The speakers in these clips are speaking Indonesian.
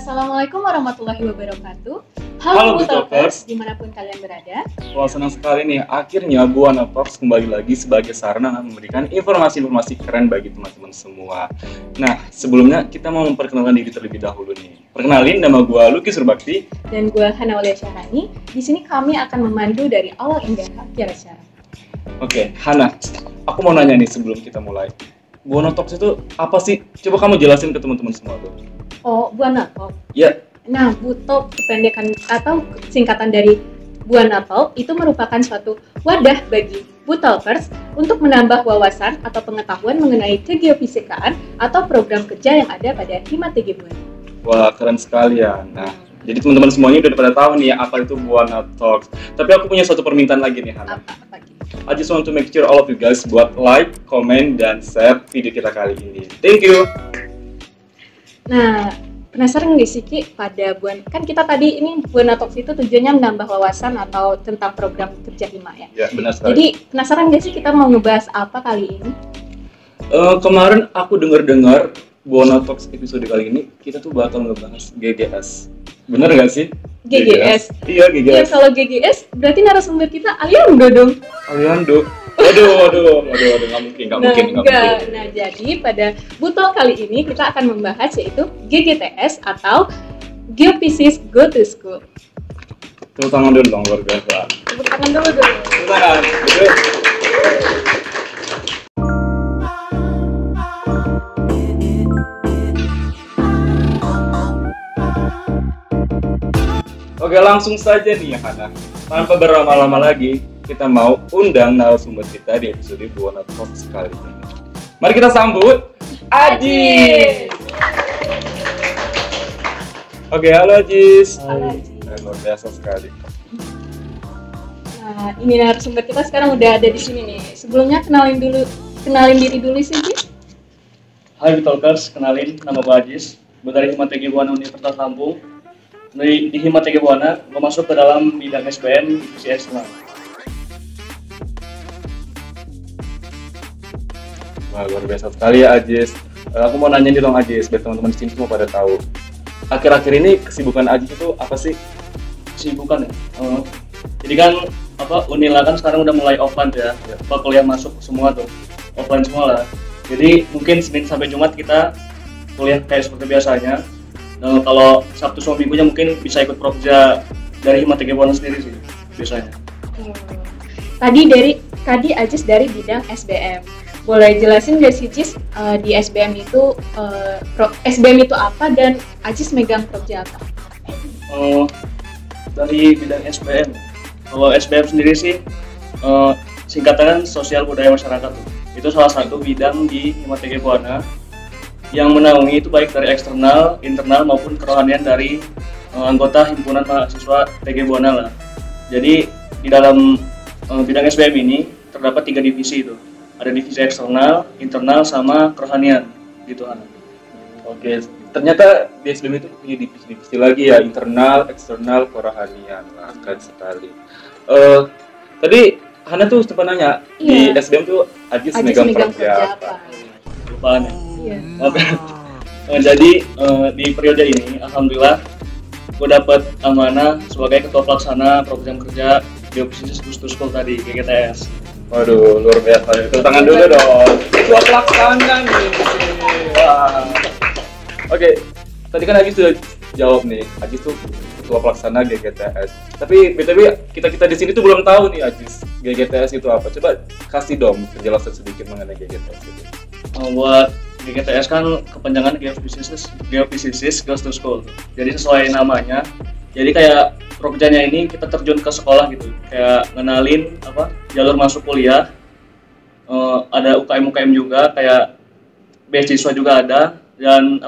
Assalamualaikum warahmatullahi wabarakatuh. Halo Halo Talkers, dimanapun kalian berada. wah senang sekali nih, akhirnya Buana Talks kembali lagi sebagai sarana memberikan informasi-informasi keren bagi teman-teman semua. Nah, sebelumnya kita mau memperkenalkan diri terlebih dahulu nih. Perkenalin, nama gua Lucky Surbakti. Dan gue Hana Aulia Syahrani. Di sini kami akan memandu dari awal hingga akhir acara. Oke, Hana, aku mau nanya nih sebelum kita mulai. Buana Talks itu apa sih? Coba kamu jelasin ke teman-teman semua tuh. Oh, Buana Talk. Ya, Nah, Butalk kependekan atau singkatan dari Buana Talk itu merupakan suatu wadah bagi Butalkers untuk menambah wawasan atau pengetahuan mengenai kegeofisikaan atau program kerja yang ada pada Hima TG Buana. wah keren sekali ya. Nah, jadi teman-teman semuanya udah pada tahu nih apa itu Buana Talks. Tapi aku punya satu permintaan lagi nih, Hana. Apa gitu? I just want to make sure all of you guys buat like, comment, dan share video kita kali ini. Thank you. Nah, penasaran nggak sih Ki pada kan kita tadi ini Buana Talks itu tujuannya menambah wawasan atau tentang program kerja Hima ya. Ya, benar sekali. Jadi penasaran nggak sih kita mau ngebahas apa kali ini? Kemarin aku dengar Buana Talks episode kali ini kita tuh bakal ngebahas GGS. Bener nggak sih? GGS. Iya, Ya GGS. kalau GGS berarti narasumber kita Aliando dong. Aliando. Waduh, nggak mungkin. Nah, jadi pada Butalk kali ini kita akan membahas yaitu GGTS atau Geophysics Go to School. Tepuk tangan dulu dong, luar biasa. Tepuk tangan dulu dong. Tepuk tangan. Betul. Oke, langsung saja nih Hana. Tanpa berlama-lama lagi, kita mau undang narasumber kita di episode Buana Talks kali ini. Mari kita sambut Ajis. Oke, halo Ajis. Halo, Ajis. Luar biasa sekali. Nah, ini narasumber kita sekarang udah ada di sini nih. Sebelumnya kenalin diri dulu sih, Jis. Hai Talkers, kenalin nama gue Ajis. Gue dari Hima TG Buana Universitas Lampung. Di Hima TG Buana, gue masuk ke dalam bidang SBM divisi eksternal. Wah, luar biasa sekali ya Ajis. Aku mau nanya nih dong Ajis, biar teman-teman di sini semua pada tahu. Akhir-akhir ini kesibukan Ajis itu apa sih? Kesibukan ya. Jadi kan Unila kan sekarang udah mulai offline ya. Kuliah masuk semua tuh offline semua lah. Jadi mungkin Senin sampai Jumat kita kuliah kayak seperti biasanya. Kalau Sabtu sama Minggunya mungkin bisa ikut Prokja dari Hima TG Buana sendiri sih biasanya. Tadi Ajis dari bidang SBM. Boleh jelasin nggak sih Jis di SBM itu SBM itu apa dan Ajis megang proja apa? Dari bidang SBM. Kalau SBM sendiri sih singkatan Sosial Budaya Masyarakat. Itu salah satu bidang di Hima TG Buana yang menaungi itu baik dari eksternal, internal maupun kerohanian dari anggota himpunan mahasiswa TG Buana lah. Jadi di dalam bidang SBM ini terdapat 3 divisi itu. Ada divisi eksternal, internal, sama kerohanian gitu kan. Oke, ternyata di SBM itu punya divisi-divisi lagi ya, internal, eksternal, kerohanian. Wah, keren sekali. Tadi Hana tuh sempat nanya, di SBM tuh Ajis megang proja apa? Lupaan ya. Iya. Jadi di periode ini, alhamdulillah, gue dapat amanah sebagai ketua pelaksana program kerja Geophysics Go to School tadi, GGTS. Waduh, luar biasa. Tepuk tangan dulu dong. Ketua pelaksana nih. Wah. Oke, tadi kan Ajis sudah jawab nih. Ajis tuh ketua pelaksana GGTS. Tapi BTW kita di sini tuh belum tahu nih Ajis, GGTS itu apa. Coba kasih dong penjelasan sedikit mengenai GGTS itu. Buat GGTS kan kepanjangan Geophysics Go to School. Jadi sesuai namanya. Jadi kayak prokerjanya ini kita terjun ke sekolah gitu. Kayak ngenalin jalur masuk kuliah. Ada UKM juga, kayak beasiswa juga ada. Dan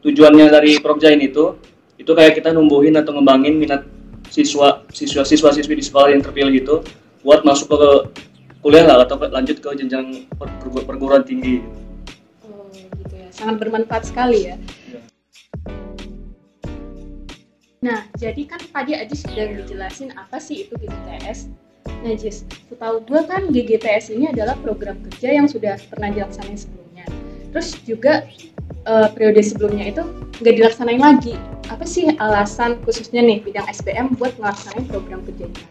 tujuannya dari prokerja ini itu kayak kita numbuhin atau ngembangin minat siswa-siswi di sekolah yang terpilih itu buat masuk ke kuliah lah atau lanjut ke jenjang perguruan tinggi. Oh gitu ya, sangat bermanfaat sekali ya. Nah, jadi kan tadi Ajis sudah dijelasin apa sih itu GGTS. Nah Jis, setahu gue kan GGTS ini adalah program kerja yang sudah pernah dilaksanain sebelumnya. Terus juga periode sebelumnya itu nggak dilaksanain lagi. Apa sih alasan khususnya nih bidang SBM buat ngelaksanain program kerjanya?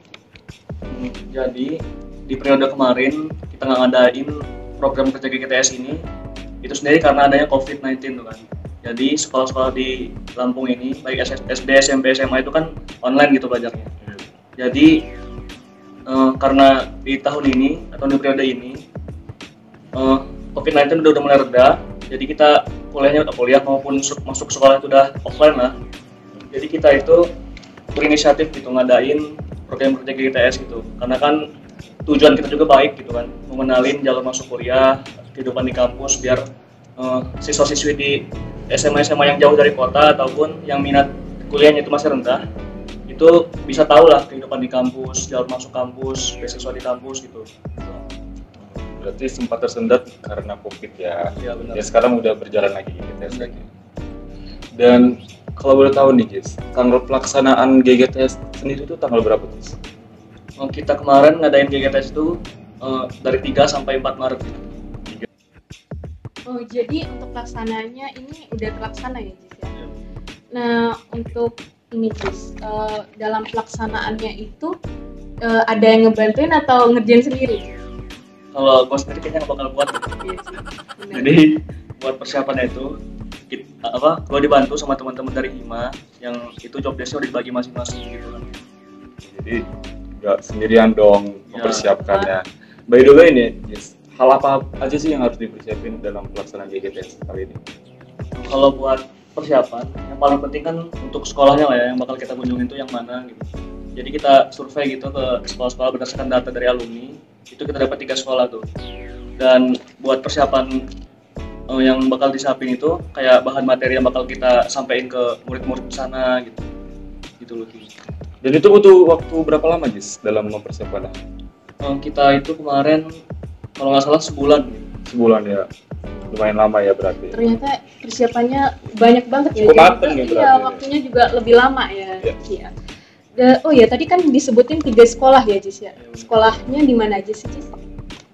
Jadi di periode kemarin kita nggak ngadain program kerja GGTS ini itu sendiri karena adanya COVID-19 tuh kan. Jadi sekolah-sekolah di Lampung ini baik SD, SMP, SMA itu kan online gitu belajarnya. Jadi karena di tahun ini atau di periode ini COVID-19 udah mulai reda, jadi kita kuliah maupun masuk sekolah itu udah offline lah. Jadi kita itu berinisiatif gitu ngadain program kerja GGTS gitu, karena kan tujuan kita juga baik gitu kan, mengenalin jalur masuk kuliah, kehidupan di kampus biar siswa-siswi di SMA-SMA yang jauh dari kota ataupun yang minat kuliahnya itu masih rendah, itu bisa tahu lah kehidupan di kampus, jalur masuk kampus, beasiswa di kampus gitu. Berarti sempat tersendat karena COVID ya. Iya benar. Ya sekarang udah berjalan lagi GGTS lagi. Dan kalau boleh tahu nih Jis, tanggal pelaksanaan GGTS sendiri itu tanggal berapa Jis? Kita kemarin ngadain GGTS itu dari 3 sampai 4 Maret. Oh, jadi untuk pelaksananya ini udah terlaksana ya Jis ya? Nah, untuk ini Jis, dalam pelaksanaannya itu ada yang ngebantuin atau ngerjain sendiri? Kalau gue sendiri kayaknya nggak bakal buat. Iya sih, benar. Jadi buat persiapannya itu gue dibantu sama teman-teman dari HIMA yang itu job desk-nya udah dibagi masing-masing gitu kan. Jadi nggak sendirian dong Ya. mempersiapkannya. By the way nih, Jis, hal apa aja sih yang harus dipersiapin dalam pelaksanaan GGTS kali ini? Kalau buat persiapan, yang paling penting kan untuk sekolahnya lah ya, yang bakal kita kunjungin itu yang mana gitu. Jadi kita survei gitu ke sekolah-sekolah berdasarkan data dari alumni, itu kita dapat 3 sekolah tuh. Dan buat persiapan yang bakal disiapin itu kayak bahan materi yang bakal kita sampaikan ke murid-murid di sana gitu. Gitu loh. Dan itu butuh waktu berapa lama Jis dalam mempersiapkannya? Kita itu kemarin kalau nggak salah sebulan gitu. Sebulan ya, lumayan lama ya berarti. Ternyata persiapannya banyak banget ya. Cukup Jadi mateng ya iya, berarti. waktunya juga lebih lama ya. Iya. Iya. Oh ya, tadi kan disebutin 3 sekolah ya Jis ya. Sekolahnya di mana aja sih Jis?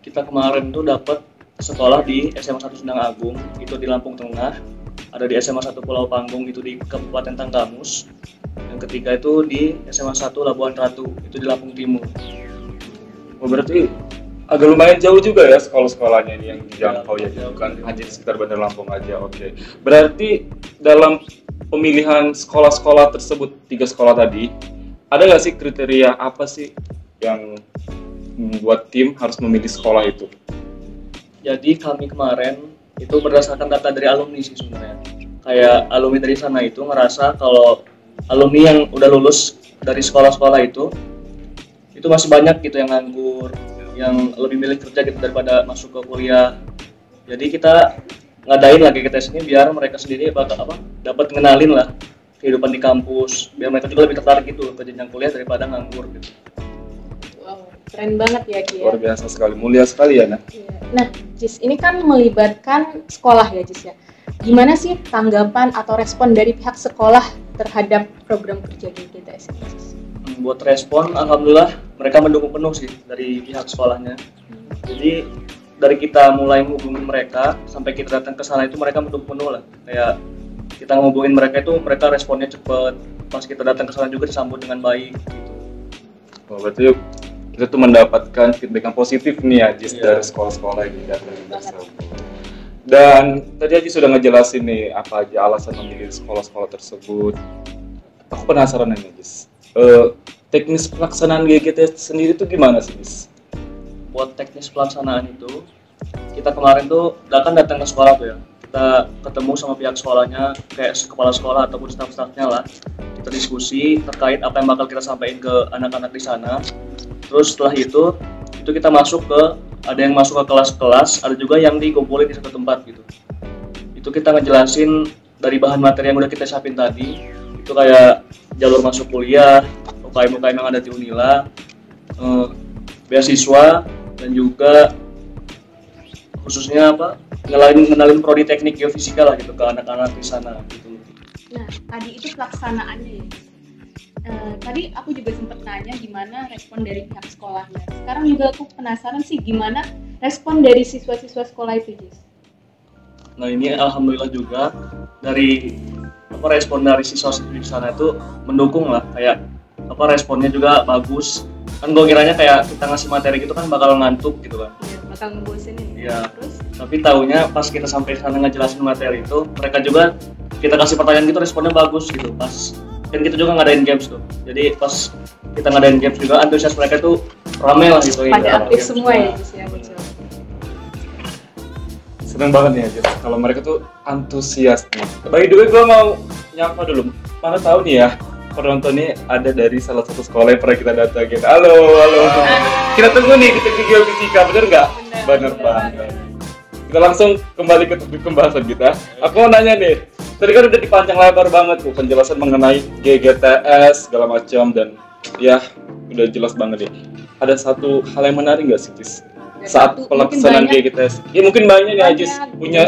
Kita kemarin tuh dapat sekolah di SMA 1 Sendang Agung itu di Lampung Tengah, ada di SMA 1 Pulau Panggung itu di Kabupaten Tanggamus, yang ketiga itu di SMA 1 Labuan Ratu itu di Lampung Timur. Oh, berarti agak lumayan jauh juga ya sekolah-sekolahnya ini yang dijangkau ya, bukan hanya di sekitar Bandar Lampung aja. Oke. Berarti dalam pemilihan sekolah-sekolah tersebut, 3 sekolah tadi, ada nggak sih kriteria apa sih yang membuat tim harus memilih sekolah itu? Jadi kami kemarin itu berdasarkan data dari alumni sih sebenarnya. Kayak alumni dari sana itu ngerasa kalau alumni yang udah lulus dari sekolah-sekolah itu masih banyak gitu yang nganggur, yang lebih milih kerja gitu daripada masuk ke kuliah. Jadi kita ngadain lagi GGTS ini biar mereka sendiri dapat ngenalin lah kehidupan di kampus, biar mereka juga lebih tertarik gitu ke jenjang kuliah daripada nganggur gitu. Wow, keren banget ya Ki ya. Luar biasa sekali, mulia sekali ya. Nah, Jis, ini kan melibatkan sekolah ya Jis ya. Gimana sih tanggapan atau respon dari pihak sekolah terhadap program kerja GGTS ini? Buat respon, alhamdulillah mereka mendukung penuh sih dari pihak sekolahnya. Jadi dari kita mulai menghubungi mereka sampai kita datang ke sana itu mereka mendukung penuh lah. Kayak kita ngehubungin mereka itu mereka responnya cepet. Pas kita datang ke sana juga disambut dengan baik gitu. Oh, berarti kita tuh mendapatkan feedback yang positif nih ya Jis, Iya. dari sekolah-sekolah ini dan dari tersebut. Dan tadi Aji sudah ngejelasin nih apa aja alasan memilih sekolah-sekolah tersebut. Aku penasaran nih Jis, teknis pelaksanaan GGTS sendiri tuh gimana sih Jis? Buat teknis pelaksanaan itu kita kemarin tuh datang ke sekolah tuh ya, kita ketemu sama pihak sekolahnya kayak kepala sekolah ataupun staf-stafnya lah, kita diskusi terkait apa yang bakal kita sampaikan ke anak-anak di sana. Terus setelah itu kita masuk ke, ada yang masuk ke kelas-kelas, ada juga yang dikumpulin di satu tempat gitu. Itu kita ngejelasin dari bahan materi yang udah kita siapin tadi, itu kayak jalur masuk kuliah, UKM-UKM yang ada di Unila, beasiswa, dan juga khususnya ngenalin prodi teknik geofisika lah gitu ke anak-anak di sana gitu. Nah, tadi itu pelaksanaannya ya. Tadi aku juga sempat nanya gimana respon dari pihak sekolahnya. Sekarang juga aku penasaran sih gimana respon dari siswa-siswa sekolah itu, Jis. Nah ini alhamdulillah juga dari respon dari siswa-siswi di sana itu mendukung lah, kayak responnya juga bagus. Kan gue kiranya kayak kita ngasih materi gitu kan bakal ngantuk gitu kan. Iya, bakal ngebosenin. Iya. Terus Tapi taunya pas kita sampai sana ngejelasin materi itu, mereka juga kita kasih pertanyaan gitu responnya bagus gitu. Pas kan kita juga ngadain games tuh. Jadi pas kita ngadain games juga antusias mereka tuh rame lah gitu. pada aktif semua ya Jis ya, betul. Seneng banget nih Jis, kalau mereka tuh antusias nih. By the way, gue mau nyapa dulu. Mana tahu nih ya, penonton ini ada dari salah satu sekolah yang pernah kita datangin. Halo. Kita tunggu nih di teknik geofisika, bener nggak? Bener banget. Kita langsung kembali ke topik pembahasan kita. Aku mau nanya nih, tadi kan udah dipanjang lebar banget tuh penjelasan mengenai GGTS segala macam dan ya udah jelas banget nih. Ada satu hal yang menarik nggak sih Jis? Saat pelaksanaan GGTS? Ya mungkin banyak nih Jis punya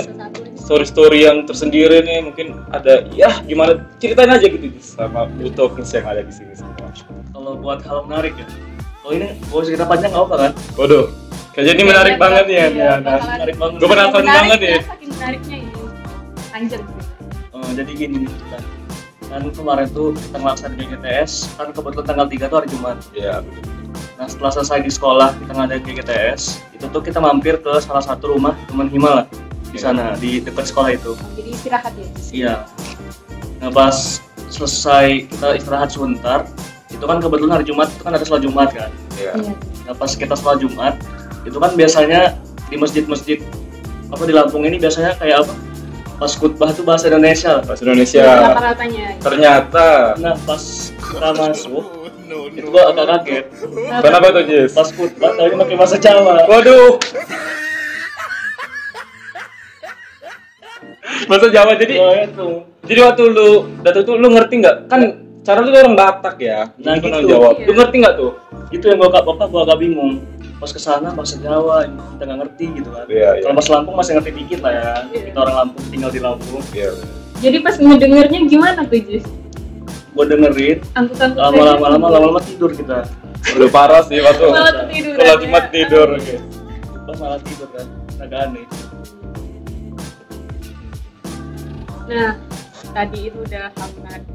story-story yang tersendiri nih, mungkin ada ya gimana, ceritain aja gitu sama Utopers yang ada di sini semua. Kalau buat hal menarik ya, kalau ini gue cerita panjang nggak apa kan? Waduh, kayaknya ini menarik banget nih ya. Menarik banget. Gue penasaran banget ya. Saking menariknya ini, anjir. Jadi gini nih kan kemarin tuh kita ngelaksanain GGTS, kan kebetulan tanggal 3 tuh hari Jumat. Iya betul. Nah setelah selesai di sekolah kita ngadain GGTS, itu tuh kita mampir ke salah satu rumah teman Hima lah di sana, di dekat sekolah itu. Jadi istirahat ya. Iya. Nah pas selesai kita istirahat sebentar, itu kan kebetulan hari Jumat itu kan ada sholat Jumat kan. Iya. Nah pas kita sholat Jumat, itu kan biasanya di masjid-masjid di Lampung ini biasanya kayak apa? Pas khutbah tuh bahasa Indonesia. Bahasa Indonesia. Rata-ratanya. Ternyata. Nah pas kita masuk, itu gua agak kaget. Kenapa tuh Jis? Pas khutbah taunya pakai bahasa Jawa. Waduh. Bahasa Jawa jadi. Oh, itu. Jadi waktu lu datang tuh lu ngerti nggak? Kan cara lu orang Batak ya. Nah, Jadi gitu. jawab. Iya. Lu ngerti nggak tuh? Itu yang gua agak bingung. Pas kesana bahasa Jawa, kita nggak ngerti gitu kan. Iya. Kalau pas Lampung masih ngerti dikit lah ya. Iya. Kita orang Lampung tinggal di Lampung. Iya. Jadi pas ngedengernya gimana tuh Jis? Gua dengerin, Angguk-angguk lama-lama tidur kita. Udah parah sih waktu. Malah ketiduran. Kalau cuma tidur. Oke. Pas malah tidur kan, agak aneh. Nah, tadi itu udah hal menarik.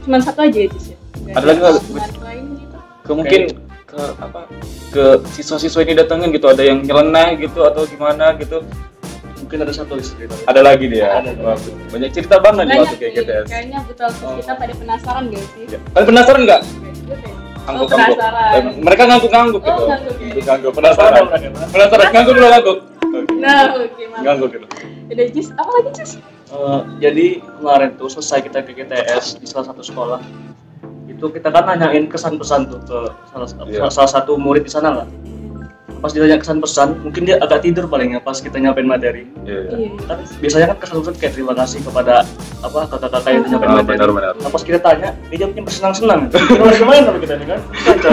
Cuman satu aja ya Jis ya? Nggak Ada lagi nggak? hal menarik lain gitu? Mungkin ke siswa-siswa ini datangin gitu, ada yang nyeleneh gitu atau gimana gitu. Mungkin ada satu cerita. Ada lagi dia. Ada. Wah, banyak cerita banget nih Banyak waktu sih, GGTS. kayaknya betul kita pada penasaran gak sih? Ya. Kalian penasaran nggak? Oh, Angguk-angguk. penasaran. Mereka ngangguk-ngangguk Oh, gitu. ngangguk ya. Ngangguk. Penasaran. Penasaran. Ngangguk dulu ngangguk. Oke. Nah, oke, mantap. Ngangguk gitu. Udah Jis, apa lagi Jis? Jadi kemarin tuh selesai kita GGTS di salah satu sekolah, itu kita kan nanyain kesan-pesan tuh ke salah satu murid di sana lah. Pas ditanya kesan-pesan, mungkin dia agak tidur palingnya pas kita nyampein materi. Iya. Iya. Kan biasanya kan kesan-pesan kayak terima kasih kepada kakak-kakak yang nyampein Oh, materi. benar-benar. Nah, pas kita tanya, dia jawabnya bersenang-senang. Gimana kalau kita nih kan? Kacau.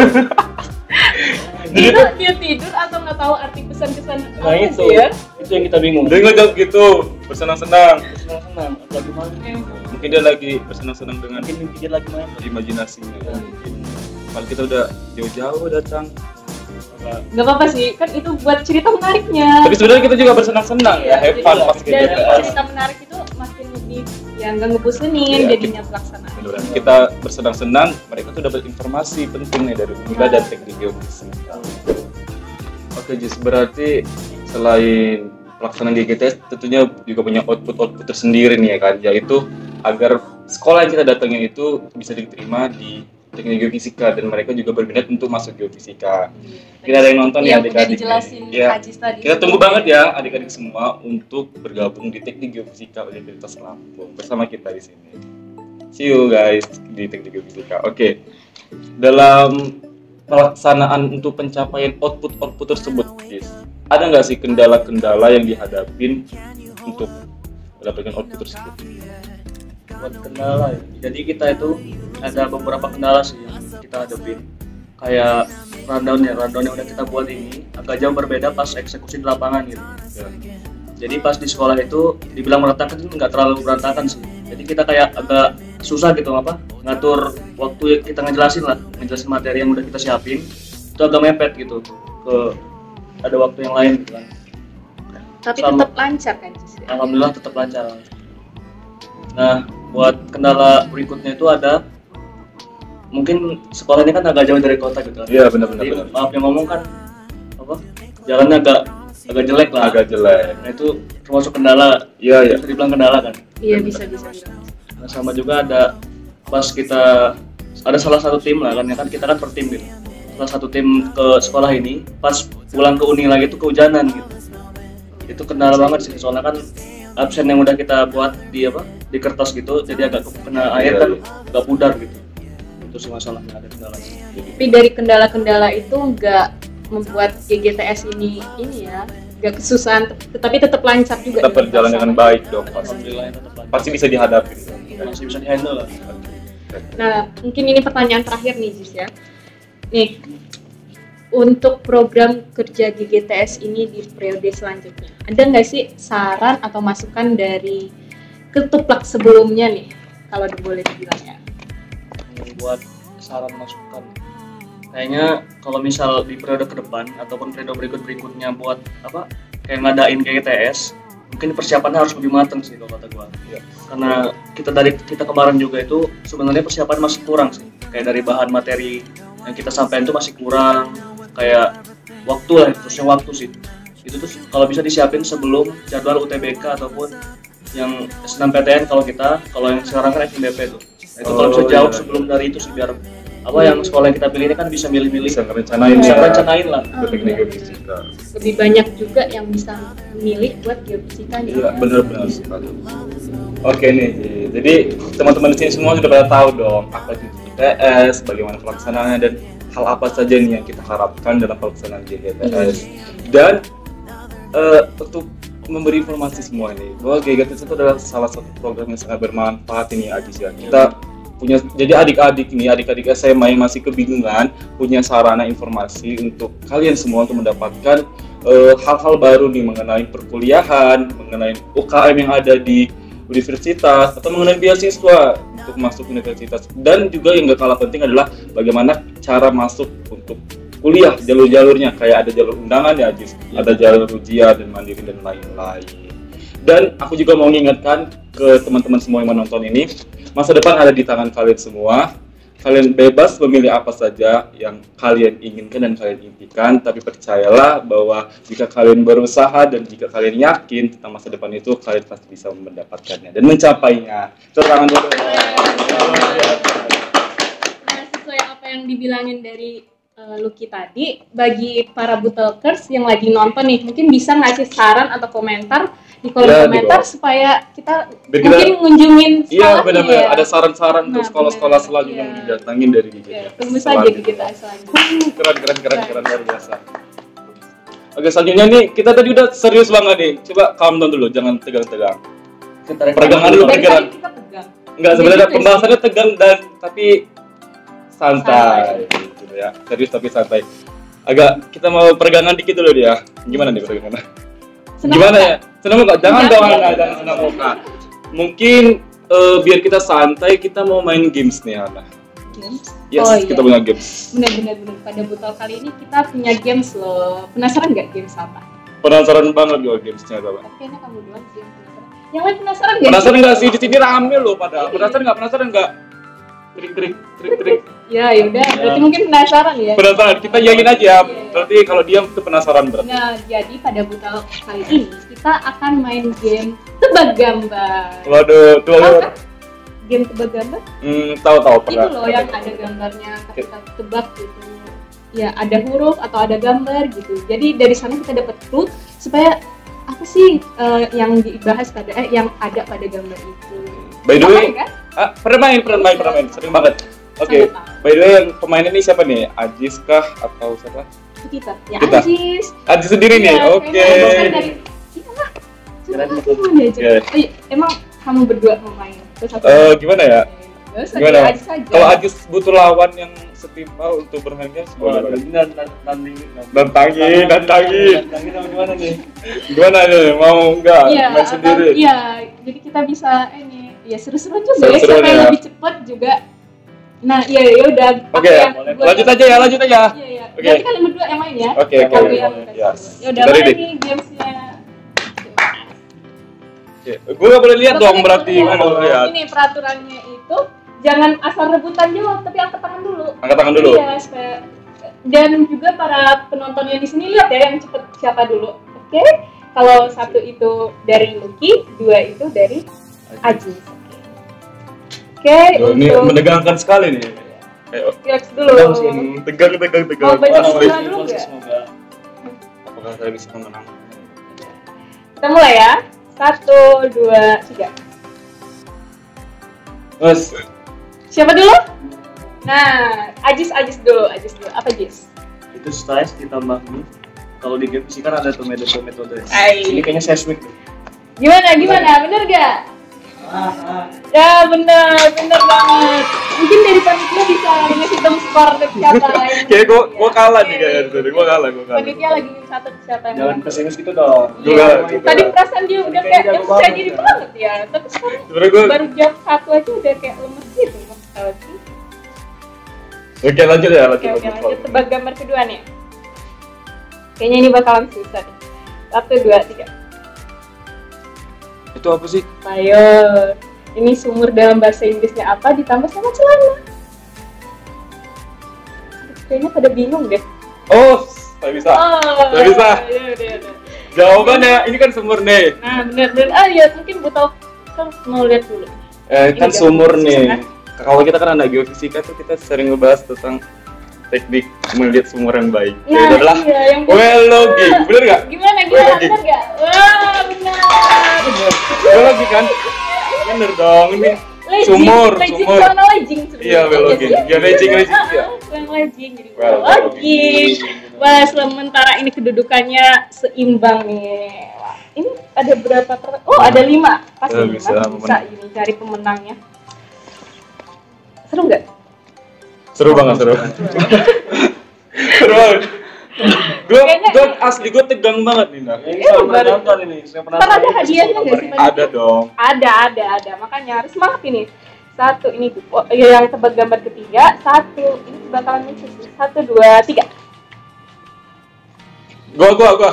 Dia tidur atau nggak tahu arti pesan-pesan Nah apa itu, sih ya? itu yang kita bingung. Dia ngejawab gitu, bersenang-senang. Bersenang-senang, lagi main. Mungkin dia lagi bersenang-senang dengan Mungkin mimpi dia lagi main. imajinasinya. Ya, Kalau kita udah jauh-jauh datang. Nggak apa-apa sih, kan itu buat cerita menariknya. Tapi sebenarnya kita juga bersenang-senang ya, have fun pas Dan GGTS. cerita menarik itu makin lebih yang nggak ngebosenin Iya, jadinya pelaksanaan. Beneran. Kita bersenang-senang, mereka tuh dapat informasi penting nih dari Unila dan teknik geofisika. Oke Jis, berarti selain pelaksanaan GGTS tentunya juga punya output tersendiri nih ya kan, yaitu agar sekolah yang kita datangin itu bisa diterima di teknik geofisika dan mereka juga berminat untuk masuk geofisika. Mungkin ada yang nonton ya adik-adik. Dijelasin Ya. Kak Jis tadi. Kita tunggu banget ya adik-adik semua untuk bergabung di teknik geofisika Universitas Lampung bersama kita di sini. See you guys di teknik geofisika. Oke. Dalam pelaksanaan untuk pencapaian output tersebut, guys, ada nggak sih kendala-kendala yang dihadapin untuk mendapatkan output tersebut? buat kendala ya. Jadi kita itu ada beberapa kendala sih yang kita hadapin. Kayak rundown yang udah kita buat ini agak jauh berbeda pas eksekusi di lapangan gitu. Ya. Jadi pas di sekolah itu dibilang berantakan itu nggak terlalu berantakan sih. Jadi kita kayak agak susah gitu ngatur waktu kita ngejelasin materi yang udah kita siapin itu agak mepet gitu ke ada waktu yang lain gitu kan. Tapi Sama. tetap lancar kan Jis? Alhamdulillah tetap lancar. Nah, buat kendala berikutnya itu ada mungkin sekolah ini kan agak jauh dari kota gitu kan. Iya, benar-benar. Jadi, maaf yang ngomong kan apa? Jalannya agak jelek lah. Agak jelek. Nah, itu termasuk kendala. Iya, iya. Bisa dibilang kendala kan. Iya bisa. Nah, sama juga ada pas kita ada salah satu tim lah kan, ya kan kita kan per tim gitu. Salah satu tim ke sekolah ini pas pulang ke uni lagi itu kehujanan gitu. Itu kendala banget sih, soalnya kan absen yang udah kita buat di kertas gitu, jadi agak kena air kan nggak pudar gitu. Itu sih masalahnya, ada kendala. Tapi dari kendala-kendala itu nggak membuat GGTS ini ya nggak kesusahan, tetapi tetap lancar juga. Tetap berjalan dengan baik dong. Alhamdulillah tetap lancar. Pasti bisa dihadapi. Masih bisa dihandle lah. Nah, mungkin ini pertanyaan terakhir nih Jis ya. Nih, untuk program kerja GGTS ini di periode selanjutnya, ada nggak sih saran atau masukan dari ketuplak sebelumnya nih, kalau boleh dibilang ya? Buat saran masukan, kayaknya kalau misal di periode ke depan ataupun periode berikutnya buat kayak ngadain GGTS, mungkin persiapannya harus lebih matang sih kalau kata gua. Iya. Karena kita kemarin juga itu sebenarnya persiapan masih kurang sih, kayak dari bahan materi yang kita sampaikan itu masih kurang, kayak waktu lah, terusnya waktu sih itu tuh kalau bisa disiapin sebelum jadwal UTBK ataupun yang SNMPTN kalau yang sekarang kan FNBP tuh. Nah, itu kalau bisa jauh sebelum dari itu sih, biar yang sekolah yang kita pilih ini kan bisa milih-milih, Bisa ngerencanain bisa ya. rencanain lah. Teknik geofisika. Lebih banyak juga yang bisa memilih buat geofisika nih. Iya, benar-benar sekali. Oke nih, jadi teman-teman di sini semua sudah pada tahu dong apa itu GGTS, bagaimana pelaksanaannya, dan hal apa saja nih yang kita harapkan dalam pelaksanaan GGTS. Dan untuk memberi informasi semua ini bahwa GGTS itu adalah salah satu program yang sangat bermanfaat ini Ajis ya. Kita punya, jadi adik-adik SMA yang masih kebingungan punya sarana informasi untuk kalian semua untuk mendapatkan hal-hal baru nih mengenai perkuliahan, mengenai UKM yang ada di universitas, atau mengenai beasiswa untuk masuk universitas. Dan juga yang gak kalah penting adalah bagaimana cara masuk untuk kuliah, jalur-jalurnya, kayak ada jalur undangan ya Ajis, ada jalur ujian dan mandiri dan lain-lain. Dan aku juga mau mengingatkan ke teman-teman semua yang menonton ini, masa depan ada di tangan kalian semua. Kalian bebas memilih apa saja yang kalian inginkan dan kalian impikan, tapi percayalah bahwa jika kalian berusaha dan jika kalian yakin tentang masa depan itu, kalian pasti bisa mendapatkannya dan mencapainya. Tepuk tangan dulu. Nah, sesuai apa yang dibilangin dari Lucky tadi, bagi para Butalkers yang lagi nonton nih, mungkin bisa ngasih saran atau komentar di kolom Ya, komentar di bawah. supaya kita Biar mungkin ngunjungin Iya sekolahnya benar-benar ya. ada saran-saran untuk Nah, sekolah-sekolah benar. selanjutnya Iya. yang didatangin dari Ya, GGTS. tunggu saja kita selanjutnya. Keren luar biasa. Oke, selanjutnya nih kita tadi udah serius banget nih. Coba calm down dulu, jangan tegang-tegang. Peregangan dulu, Dari peregangan. tadi kita pegang. Enggak, sebenarnya Gitu sih. pembahasannya tegang dan tapi santai gitu ya. Serius tapi santai. Agak kita mau peregangan dikit dulu dia. Gimana nih peregangan? Senang Gimana nggak? ya? Senang nggak? Jangan Jangan. dong, jangan senang muka. Mungkin biar kita santai, kita mau main games nih, Ana. Games? Yes, Oh, iya. kita punya games. Benar. Pada Butal kali ini kita punya games loh. Penasaran nggak games apa? Penasaran banget gue gamesnya apa? Kayaknya kamu doang sih yang penasaran. Yang lain penasaran nggak? Penasaran nggak sih? Di sini rame loh pada. Penasaran nggak? Trik. Ya udah, berarti mungkin penasaran ya. Penasaran? Kita yakin aja. Berarti kalau diam itu penasaran berarti. Nah, jadi pada Butal kali ini kita akan main game tebak gambar. Waduh, tuh. Tahu kan? Game tebak gambar? Tahu Itu pernah. loh yang ada gambarnya, kita tebak gitu. Ya, ada huruf atau ada gambar gitu. Jadi dari sana kita dapat clue supaya apa sih yang dibahas yang ada pada gambar itu. By the way, Apa, kan? pernah main, sering banget. Oke, Sama-sama. by the way yang pemain ini siapa nih? Ajis kah atau siapa? Kita. Ya, Kita. Ajis. Ajis sendiri nih. Iya, Oke. kayaknya dari iya lah. Coba Keren. aku mau diajak. Iya. Oh, iya, emang kamu berdua mau main? Terus aku Gimana ya? Gak usah, Gimana? Ajis aja. Kalau Ajis butuh lawan yang setimpal untuk bermainnya, Wah, boleh. ini Nantangin. Nantangin apa gimana nih? Gimana nih? Mau nggak Iya, main atau- sendiri? Iya, jadi kita bisa ini ya seru-seruan juga ya, Seru-seruan siapa yang ya. lebih cepat juga. Nah, iya ya udah. Oke, boleh. lanjut aja ya. Iya. Oke. Berarti kalian berdua yang main ya. Oke. Aku yang Ya. ya udah Dari main Dik. nih gamesnya. Gue gak boleh lihat dong berarti. Boleh. Gua nggak boleh lihat. Ini peraturannya itu jangan asal rebutan jawab, tapi angkat tangan dulu. Angkat tangan dulu. Iya, supaya dan juga para penonton yang di sini lihat ya yang cepet siapa dulu. Oke. Kalau satu itu dari Lucky, dua itu dari Ajis. Oke, Ini untuk menegangkan sekali nih. Ayo. relax dulu. Tegang. Mau baca Semoga bismillah dulu nggak? semoga Apakah saya bisa menang? Kita mulai ya. 1, 2, 3. Mas, Siapa dulu? Nah, Ajis dulu. Apa Ajis? itu slice ditambah mie. Kalau di game fisika kan ada tuh metode. Ai. Ini kayaknya seismic tuh. Gimana? Bener gak? Ya bener banget. Mungkin dari panitia bisa ngehitung skor siapa yang kayak menang, gue ya. kalah Oke. nih kayaknya tadi. Gue kalah. Panitia lagi catat siapa yang Jangan menang. pesimis gitu dong. Juga. Tadi perasaan dia udah kayak yang percaya diri banget ya. Tapi sekarang Sebenernya gue baru jam 1 aja udah kayak lemes gitu. Oke lanjut ya, Oke, lanjut tebak gambar kedua nih. Kayaknya ini bakalan susah nih. 1, 2, 3. Itu apa sih? Ayo. Ini sumur dalam bahasa Inggrisnya apa ditambah sama celana. Kayaknya pada bingung deh. Oh, saya bisa. Nggak bisa. Iya. Jawabannya ini kan sumur nih. Nah, bener. Ya mungkin butuh kan mau lihat dulu. Kan Ini sumur gambar nih. susah, Kalau kita kan ada geofisika tuh kita sering ngebahas tentang teknik melihat sumur yang baik. Nah, Ya adalah iya, yang well logging, bener nggak? Gimana? Well, Bener nggak? Wah, benar. Well logging kan? Bener dong ini. Sumur. Sama legging sebenarnya. Iya, well logging. Ya legging ya. Yang legging jadi Well well logging. Wah, sementara ini kedudukannya seimbang nih. Wah, ini ada berapa? Ada 5. Pasti 5. Bisa Bisa ini cari pemenangnya. Seru nggak? Seru banget. Seru banget. Gue Kayaknya- asli gue tegang banget nih Nah. Ini Iya, saya pernah baru- nonton ini. Saya pernah. Ntar ada hadiahnya nggak sih? Pak? Ada dong. Ada. Makanya harus semangat ini. 1 ini yang tebak gambar ketiga. 1 ini bakalan lucu sih. 1, 2, 3. Gua.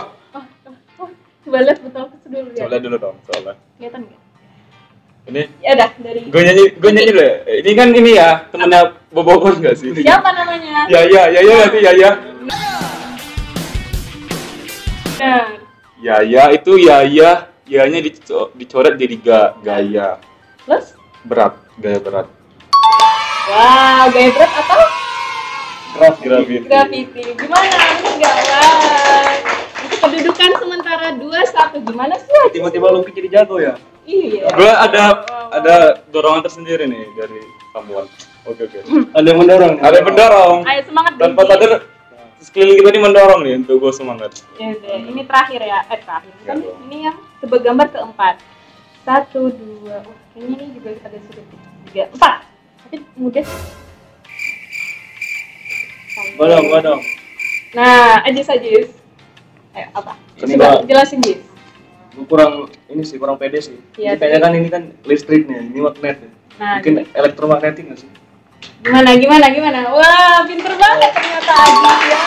Coba lihat betul dulu ya. Coba lihat dulu dong soalnya. Kelihatan nggak? Ini Ya dah dari. gue nyanyi dulu ya. Ini kan ini ya temennya Bobobon nggak sih? Siapa namanya? Ya nggak sih ya. Nah, Ya itu ya-nya dicoret jadi gaya plus? gaya berat. Wow, gaya berat atau Gravity. graffiti? Gimana? Bener nggak? Wah, itu kedudukan sementara 2-1. Gimana sih? Tiba-tiba Lucky jadi jago ya. Iya. Gue ada dorongan tersendiri nih dari someone. Oke. Ada yang mendorong. Ada yang mendorong. Ayo semangat Tanpa Didi. sadar sekeliling kita ini mendorong nih untuk gue semangat. Ya udah, ini terakhir ya. Terakhir. Kan Ya, ini yang tebak gambar keempat. 1, 2. Wah, kayaknya ini juga ada sudah 3, 4. Tapi mudah. Gua dong. Nah, Ajis. Ayo apa? Ini, Coba Bang. jelasin, Jis. Gua kurang pede sih. Iya, Ini kayaknya kan ini kan listriknya, ini magnet. Nah, Mungkin elektromagnetik nggak sih? Gimana? Wah, pinter banget ternyata Ajis ya.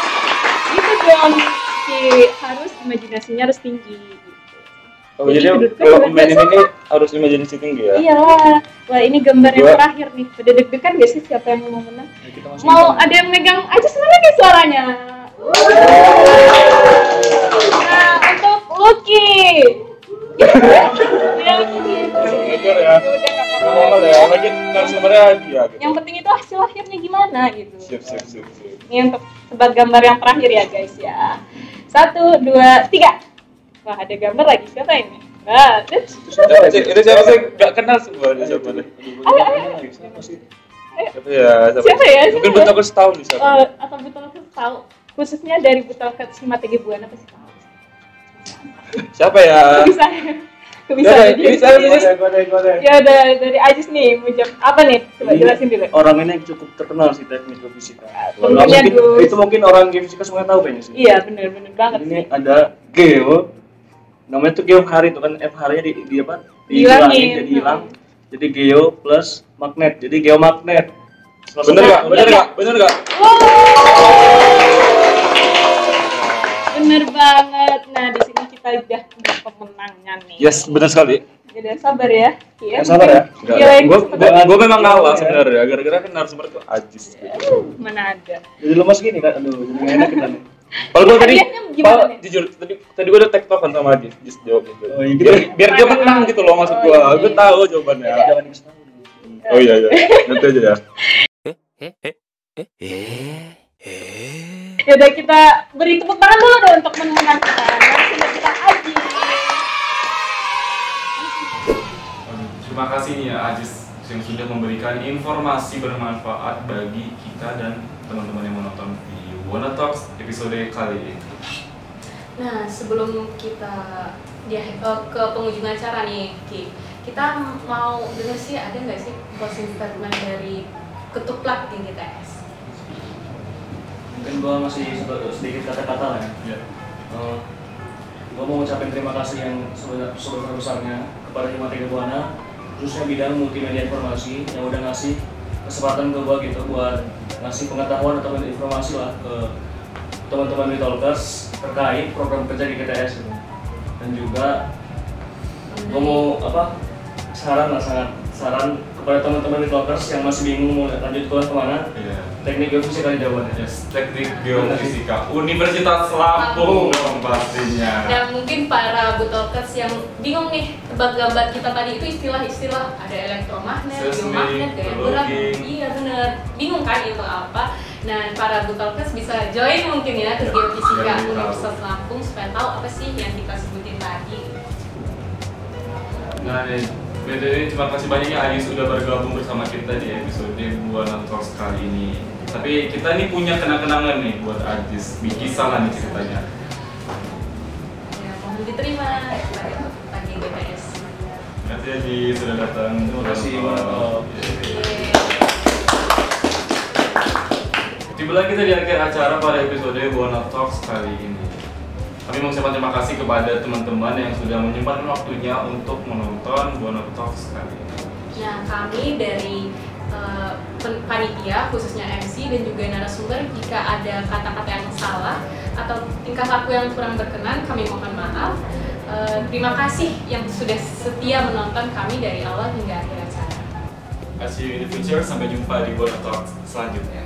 Gitu dong, harus imajinasinya harus tinggi. Gitu. Oh, Jadi jadi kedudukan kalau luar mainin biasa. ini harus imajinasi tinggi ya? Iyalah. Wah, ini gambar yang Gua- terakhir nih. Udah deg-degan gak sih siapa yang mau menang? Ya, kita masih Mau ada yang megang aja sebenarnya nih suaranya. Nah, untuk Lucky. Ya, gitu. Jujur ya. Udah nggak apa-apa. Normal ya, lagi narasumbernya dia gitu. Yang penting itu hasil akhirnya gimana gitu. Siap. Ini untuk tebak gambar yang terakhir ya guys ya. 1, 2, 3. Wah, ada gambar lagi. Siapa ini? Nah, Itu siapa sih? Gak kenal sebenarnya siapa deh. Siapa ya? Mungkin betul aku setahun nih siapa. Atau betul tahu khususnya dari Butal Kesima TG Buana pasti tahu. Siapa ya? Bisa. Bisa. Ya, jadi. ini siapa sih? Gua. Ya udah dari Ajis nih, mau jawab apa nih? Coba jelasin dulu. Orang ini yang cukup terkenal sih teknik geofisika. Tentunya, Gus. Itu mungkin orang geofisika semua tahu kayaknya sih. Iya, bener banget Ini sih. ada geo, namanya tuh geo hari itu kan F hari-nya di apa? Dihilangin. Jadi hilang. Jadi geo plus magnet. Jadi geomagnet. Bener gak? Bener gak? Bener banget. Nah, di sini kita udah punya pemenangnya nih. Yes, bener sekali. Udah sabar ya. Iya. Sabar ya. Gue memang ngalah sebenarnya. Gara-gara kan narasumber itu Ajis. Mana ada. Jadi lemas gini kan, aduh, jadi nggak enak kita nih. Kalau gue tadi, Hadiahnya gimana nih? jujur tadi gue udah tektokan sama Ajis jawab itu. Oh, iya, gitu. Biar dia menang gitu loh maksud gue. Oh, iya. Gue tahu jawabannya. Jangan dikasih tahu. Oh iya, nanti aja ya. Ya udah kita beri tepuk tangan dulu dong untuk memenangkan narasumber kita Aji. Terima kasih nih ya Ajis yang sudah memberikan informasi bermanfaat bagi kita dan teman-teman yang menonton video Wanna Talks episode kali ini. Nah, sebelum kita ke penghujung acara nih, Ki, kita mau dengar sih, ada nggak sih closing statement dari Ketuplak di GTS? Mungkin gua masih sedikit kata-kata lah ya. Gua mau ngucapin terima kasih yang sebesar-besarnya kepada Himatika Buana, khususnya bidang multimedia informasi yang udah ngasih kesempatan ke gua gitu buat ngasih pengetahuan atau informasi lah ke teman-teman Talkers terkait program kerja di GTS gitu. Dan juga gua mau saran kepada teman-teman Talkers yang masih bingung mau lanjut kuliah kemana. Teknik geofisika di jawabannya. Yes, teknik geofisika Universitas Lampung dong pastinya. Dan mungkin para Butolkers yang bingung nih tebak-gambar kita tadi itu istilah-istilah, ada elektromagnet, geomagnet, gaya berat, iya bener, bingung kan itu apa. Nah, para Butolkers bisa join mungkin ya ke Geofisika Universitas Lampung supaya tahu apa sih yang kita sebutin tadi. Nah nih, BTW terima kasih banyak ya Ajis sudah bergabung bersama kita di episode Wanna Talks kali ini. Tapi kita nih punya kenang-kenangan nih buat Ajis, kisah lah nih ceritanya. Ya, mohon diterima pagi BTS. Terima kasih Ajis sudah datang. Terima kasih. Tibalah kita di akhir acara pada episode Wanna Talks kali ini. Kami mengucapkan terima kasih kepada teman-teman yang sudah menyempatkan waktunya untuk menonton Wanna Talks kali ini. Nah, kami dari panitia, khususnya MC dan juga narasumber, jika ada kata-kata yang salah atau tingkah laku yang kurang berkenan, kami mohon maaf. Terima kasih yang sudah setia menonton kami dari awal hingga akhir acara. See you in the future, sampai jumpa di Wanna Talks selanjutnya.